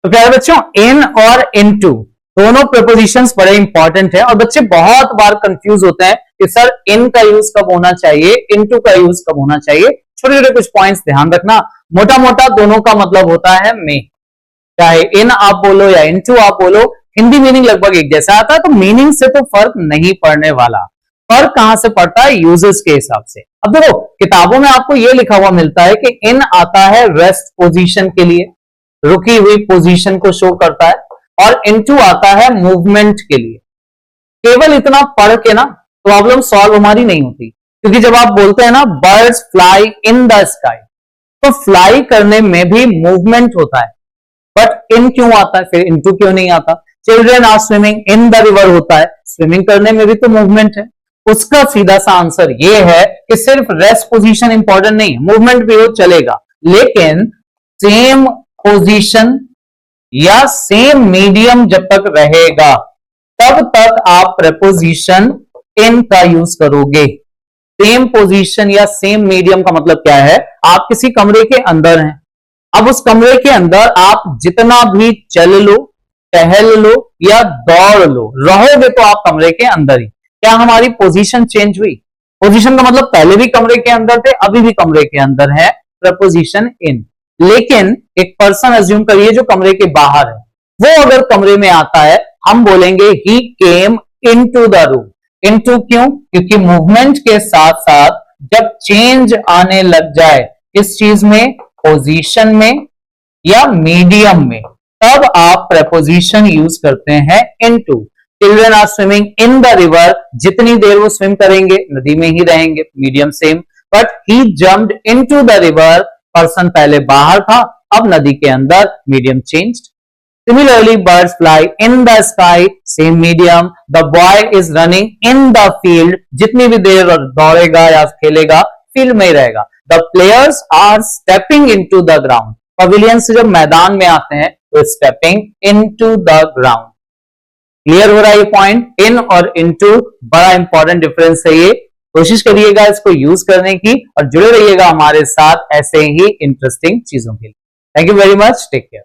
तो प्यारे बच्चों, इन और इनटू दोनों प्रीपोजिशंस बड़े इंपॉर्टेंट है और बच्चे बहुत बार कंफ्यूज होते हैं कि सर इन का यूज कब होना चाहिए, इनटू का यूज कब होना चाहिए। छोटे छोटे कुछ पॉइंट्स ध्यान रखना। मोटा मोटा दोनों का मतलब होता है में, चाहे इन आप बोलो या इनटू आप बोलो, हिंदी मीनिंग लगभग एक जैसा आता है, तो मीनिंग से तो फर्क नहीं पड़ने वाला। फर्क कहां से पड़ता है? यूजेस के हिसाब से। अब देखो, किताबों में आपको यह लिखा हुआ मिलता है कि इन आता है रेस्ट पोजीशन के लिए, रुकी हुई पोजीशन को शो करता है, और इनटू आता है मूवमेंट के लिए। केवल इतना पढ़ के ना प्रॉब्लम सॉल्व हमारी नहीं होती, क्योंकि जब आप बोलते हैं ना birds fly in the sky, तो फ्लाई करने में भी मूवमेंट होता है, बट इन क्यों आता है, फिर इनटू क्यों नहीं आता? Children are swimming in the river होता है, स्विमिंग करने में भी तो मूवमेंट है। उसका सीधा सा आंसर ये है कि सिर्फ रेस्ट पोजीशन इंपॉर्टेंट नहीं है, मूवमेंट भी हो चलेगा, लेकिन सेम पोजीशन या सेम मीडियम जब तक रहेगा तब तक आप प्रेपोजिशन इन का यूज करोगे। सेम पोजीशन या सेम मीडियम का मतलब क्या है? आप किसी कमरे के अंदर हैं, अब उस कमरे के अंदर आप जितना भी चल लो, टहल लो या दौड़ लो, रहोगे तो आप कमरे के अंदर ही। क्या हमारी पोजीशन चेंज हुई? पोजीशन का मतलब पहले भी कमरे के अंदर थे, अभी भी कमरे के अंदर है, प्रपोजिशन इन। लेकिन एक पर्सन अज्यूम करिए जो कमरे के बाहर है, वो अगर कमरे में आता है, हम बोलेंगे he came into the room. Into क्यों? क्योंकि मूवमेंट के साथ साथ जब चेंज आने लग जाए किस चीज में, पोजीशन में या मीडियम में, तब आप प्रेपोजिशन यूज करते हैं into. Children are swimming in the river, जितनी देर वो स्विम करेंगे नदी में ही रहेंगे, medium same. But he jumped into the river, person पहले बाहर था, अब नदी के अंदर, medium changed. Similarly, birds fly in the sky, same medium. The boy is running in the field. जितनी भी देर दौड़ेगा या खेलेगा, फील्ड में ही रहेगा। The players are stepping into the ground. Pavilion से जब मैदान में आते हैं तो stepping into the ground. Clear हो रहा है ये पॉइंट? इन और into बड़ा इंपॉर्टेंट डिफरेंस है ये। कोशिश करिएगा इसको यूज करने की और जुड़े रहिएगा हमारे साथ ऐसे ही इंटरेस्टिंग चीजों के लिए। Thank you very much, take care.